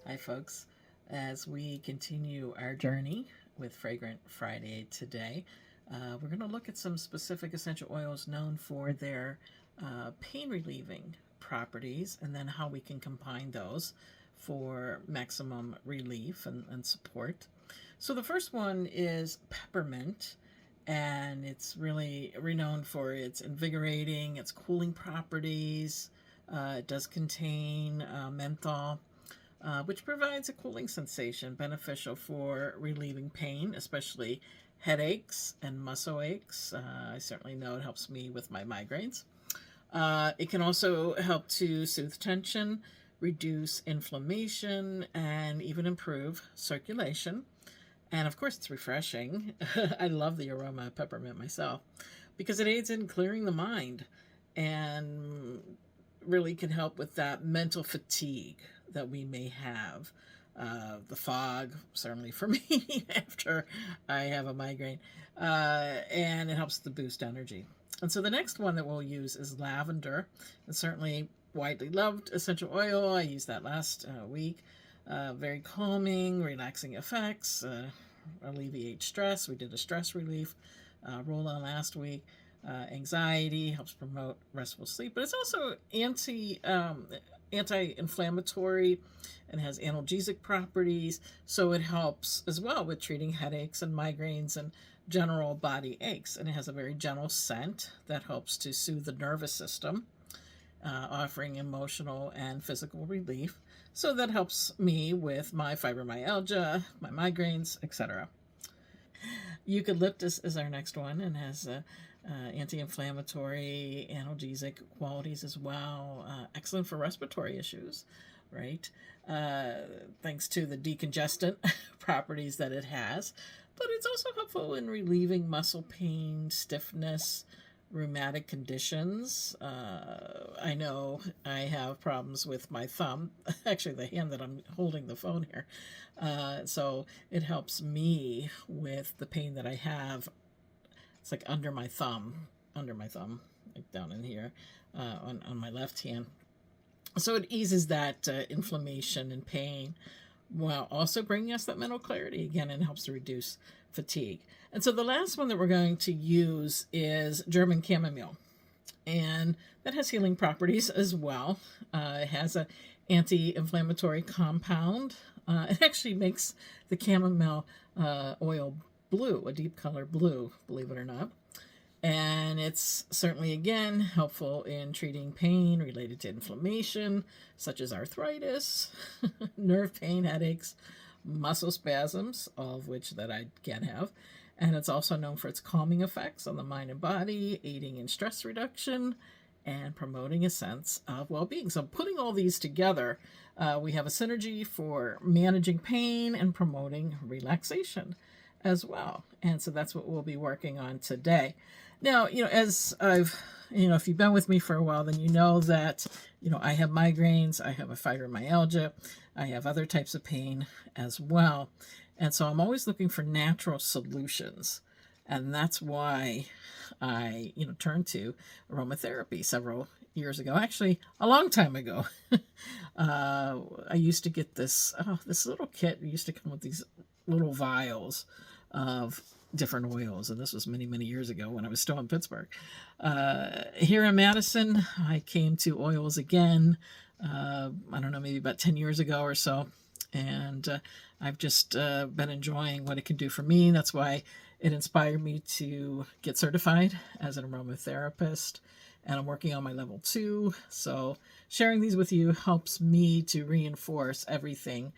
Hi, folks. As we continue our journey with Fragrant Friday today, we're going to look at some specific essential oils known for their pain relieving properties and then how we can combine those for maximum relief and support. So, the first one is peppermint, and it's really renowned for its invigorating, its cooling properties. It does contain menthol, which provides a cooling sensation beneficial for relieving pain, especially headaches and muscle aches. I certainly know it helps me with my migraines. It can also help to soothe tension, reduce inflammation, and even improve circulation. And of course, it's refreshing. I love the aroma of peppermint myself because it aids in clearing the mind and really can help with that mental fatigue that we may have. The fog, certainly for me, after I have a migraine, and it helps to boost energy. And so the next one that we'll use is lavender. It's certainly widely loved essential oil. I used that last week. Very calming, relaxing effects, alleviate stress. We did a stress relief roll-on last week. Anxiety, helps promote restful sleep, but it's also anti-inflammatory and has analgesic properties, so it helps as well with treating headaches and migraines and general body aches. And it has a very gentle scent that helps to soothe the nervous system, offering emotional and physical relief. So that helps me with my fibromyalgia, my migraines, etc. Eucalyptus is our next one and has anti-inflammatory, analgesic qualities as well. Excellent for respiratory issues, right? Thanks to the decongestant properties that it has. But it's also helpful in relieving muscle pain, stiffness, rheumatic conditions. I know I have problems with my thumb, actually the hand that I'm holding the phone here. So it helps me with the pain that I have. It's like under my thumb, like down in here, on my left hand. So it eases that inflammation and pain while also bringing us that mental clarity again, and helps to reduce fatigue. And so the last one that we're going to use is German chamomile, and that has healing properties as well. It has an anti-inflammatory compound. It actually makes the chamomile oil blue, a deep color blue, believe it or not. And it's certainly, again, helpful in treating pain related to inflammation, such as arthritis, nerve pain, headaches, muscle spasms, all of which that I can have. And it's also known for its calming effects on the mind and body, aiding in stress reduction, and promoting a sense of well-being. So putting all these together, we have a synergy for managing pain and promoting relaxation as well. And so that's what we'll be working on today. Now, as if you've been with me for a while, then you know that, I have migraines, I have a fibromyalgia, I have other types of pain as well. And so I'm always looking for natural solutions. And that's why I, turned to aromatherapy several years ago, actually a long time ago. I used to get this little kit. It used to come with these little vials of different oils, and this was many, many years ago when I was still in Pittsburgh. Here in Madison, I came to oils again, I don't know, maybe about 10 years ago or so, and I've just been enjoying what it can do for me. That's why it inspired me to get certified as an aromatherapist, and I'm working on my level 2, so sharing these with you helps me to reinforce everything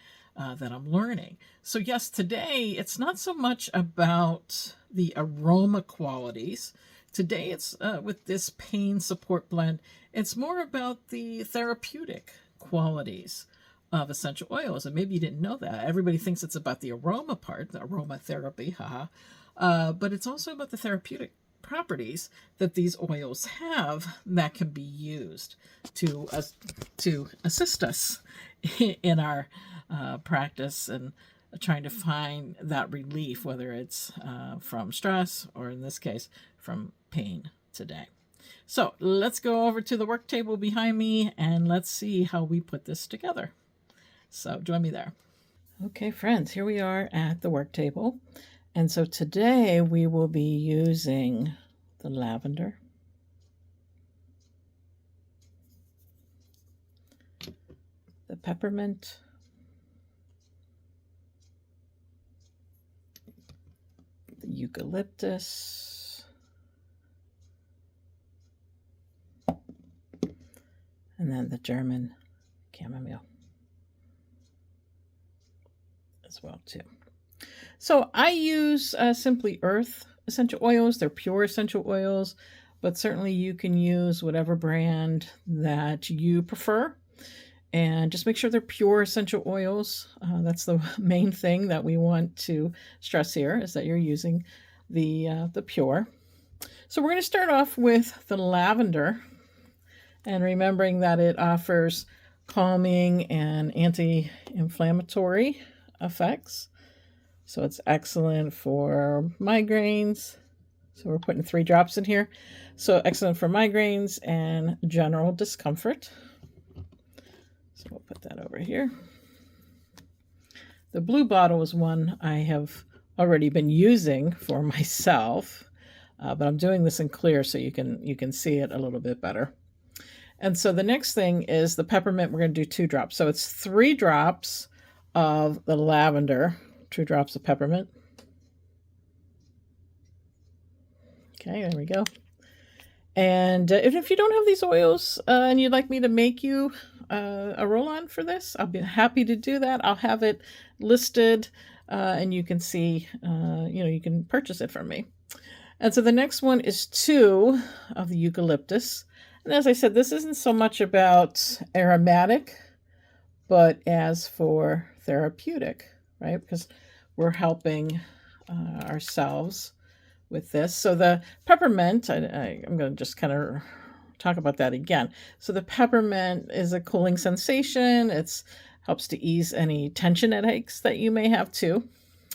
that I'm learning. So yes, today it's not so much about the aroma qualities. Today it's with this Pain Support blend, it's more about the therapeutic qualities of essential oils. And maybe you didn't know that. Everybody thinks it's about the aroma part, the aromatherapy, but it's also about the therapeutic properties that these oils have that can be used to assist us in our practice and trying to find that relief, whether it's from stress or, in this case, from pain today. So let's go over to the work table behind me and let's see how we put this together. So join me there. Okay, friends, here we are at the work table. And so today we will be using the lavender, the peppermint, the eucalyptus, and then the German chamomile as well too. So I use Simply Earth essential oils. They're pure essential oils, but certainly you can use whatever brand that you prefer. And just make sure they're pure essential oils. That's the main thing that we want to stress here, is that you're using the pure. So we're going to start off with the lavender, and remembering that it offers calming and anti-inflammatory effects. So it's excellent for migraines. So we're putting 3 drops in here. So excellent for migraines and general discomfort. So we'll put that over here. The blue bottle is one I have already been using for myself, but I'm doing this in clear so you can see it a little bit better. And so the next thing is the peppermint. We're going to do 2 drops. So it's 3 drops of the lavender, 2 drops of peppermint. Okay, there we go. And if you don't have these oils and you'd like me to make you a roll-on for this, I'll be happy to do that. I'll have it listed and you can see, you can purchase it from me. And so the next one is 2 of the eucalyptus. And as I said, this isn't so much about aromatic, but as for therapeutic, right? Because we're helping ourselves with this. So the peppermint, I'm going to just kind of talk about that again. So the peppermint is a cooling sensation. It helps to ease any tension headaches that you may have too.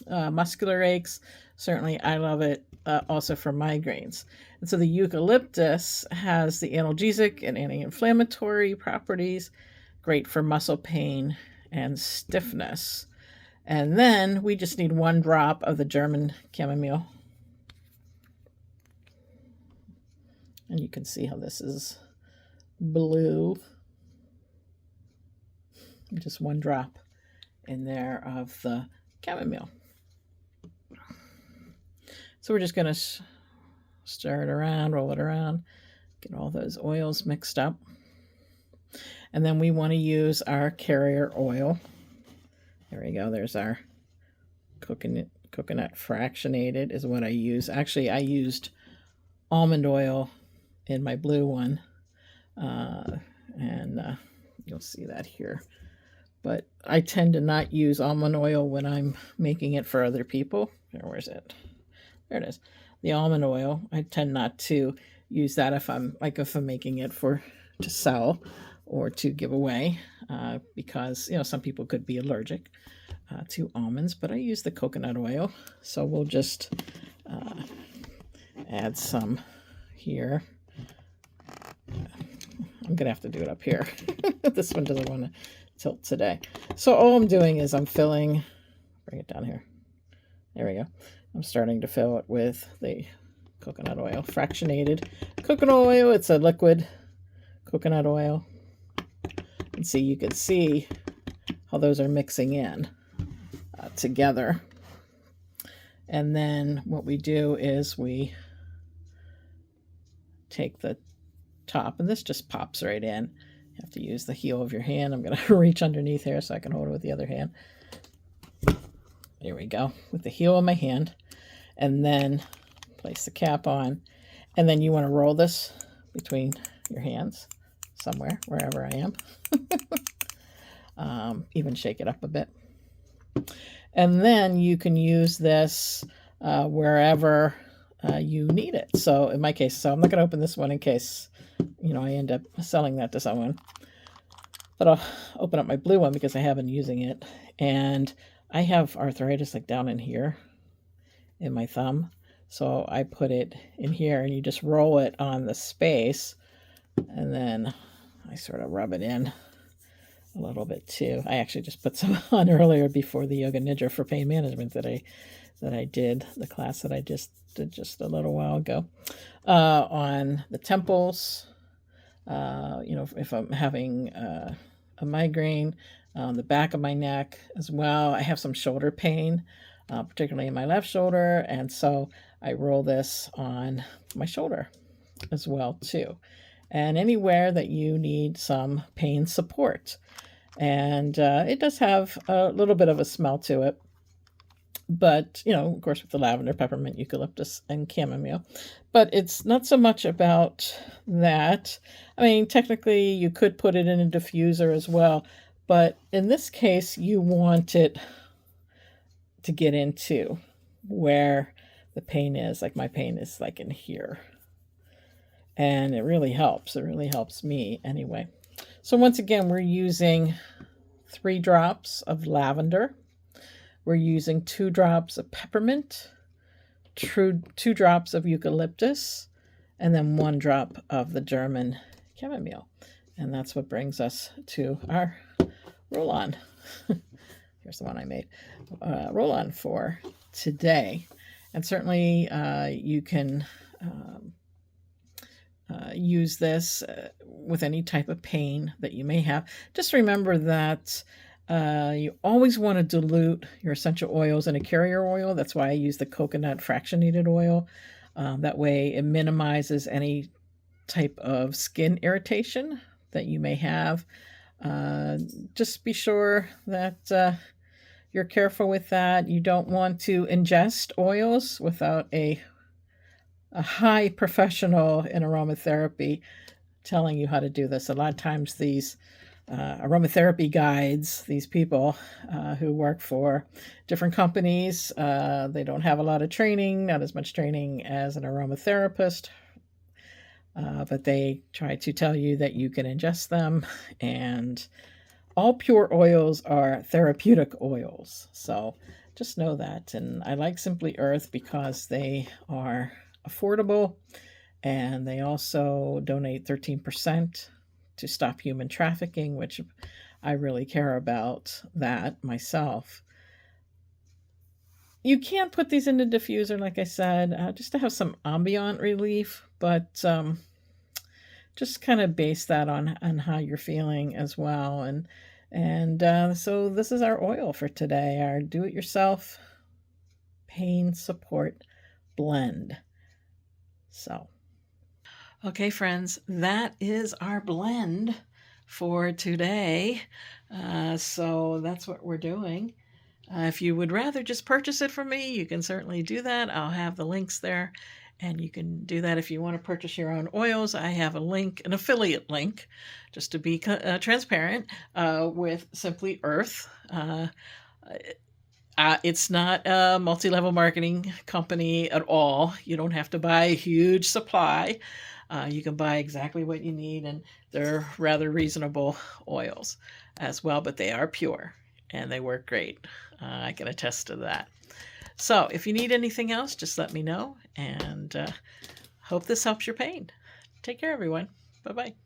Muscular aches, certainly I love it also for migraines. And so the eucalyptus has the analgesic and anti-inflammatory properties, great for muscle pain and stiffness. And then we just need 1 drop of the German chamomile. And you can see how this is blue. Just 1 drop in there of the chamomile. So we're just going to stir it around, roll it around, get all those oils mixed up. And then we want to use our carrier oil. There we go. There's our coconut fractionated is what I use. Actually, I used almond oil in my blue one. And you'll see that here. But I tend to not use almond oil when I'm making it for other people. Where's it? There it is. The almond oil, I tend not to use that if I'm making it to sell or to give away, because some people could be allergic to almonds. But I use the coconut oil, so we'll just add some here. I'm gonna have to do it up here. This one doesn't want to tilt today. So all I'm doing is I'm filling. Bring it down here. There we go. I'm starting to fill it with the coconut oil, fractionated coconut oil. It's a liquid coconut oil. And see, you can see how those are mixing in together. And then what we do is we take the top, and this just pops right in. You have to use the heel of your hand. I'm going to reach underneath here so I can hold it with the other hand. There we go, with the heel of my hand. And then place the cap on. And then you want to roll this between your hands somewhere, wherever I am. Even shake it up a bit. And then you can use this wherever you need it. So in my case, I'm not going to open this one in case, I end up selling that to someone. But I'll open up my blue one because I have been using it. And I have arthritis down in here in my thumb. So I put it in here and you just roll it on the space. And then I sort of rub it in a little bit too. I actually just put some on earlier before the Yoga Nidra for pain management that I did, the class that I just did just a little while ago, on the temples. If I'm having a migraine, on the back of my neck as well. I have some shoulder pain, particularly in my left shoulder, and so I roll this on my shoulder as well too, and anywhere that you need some pain support. And it does have a little bit of a smell to it, but of course, with the lavender, peppermint, eucalyptus, and chamomile. But it's not so much about that. I mean, technically, you could put it in a diffuser as well, but in this case, you want it to get into where the pain is. Like my pain is like in here. And it really helps. It really helps me anyway. So once again, we're using 3 drops of lavender. We're using 2 drops of peppermint, 2 drops of eucalyptus, and then 1 drop of the German chamomile. And that's what brings us to our roll-on. Here's the one I made. Roll-on for today. And certainly you can use this with any type of pain that you may have. Just remember that you always want to dilute your essential oils in a carrier oil. That's why I use the coconut fractionated oil. That way it minimizes any type of skin irritation that you may have. Just be sure that you're careful with that. You don't want to ingest oils without a high professional in aromatherapy telling you how to do this. A lot of times these aromatherapy guides, these people who work for different companies, they don't have a lot of training, not as much training as an aromatherapist, but they try to tell you that you can ingest them, and all pure oils are therapeutic oils. So just know that. And I like Simply Earth because they are affordable, and they also donate 13% to stop human trafficking, which I really care about that myself. You can put these in the diffuser, like I said, just to have some ambient relief, but just kind of base that on how you're feeling as well. And so this is our oil for today, our do-it-yourself pain support blend. So, okay, friends, that is our blend for today. So that's what we're doing. If you would rather just purchase it from me, you can certainly do that. I'll have the links there, and you can do that if you want to purchase your own oils. I have a link, an affiliate link, just to be transparent, with Simply Earth. It's not a multi-level marketing company at all. You don't have to buy a huge supply. You can buy exactly what you need, and they're rather reasonable oils as well, but they are pure and they work great. I can attest to that. So if you need anything else, just let me know, and hope this helps your pain. Take care, everyone. Bye-bye.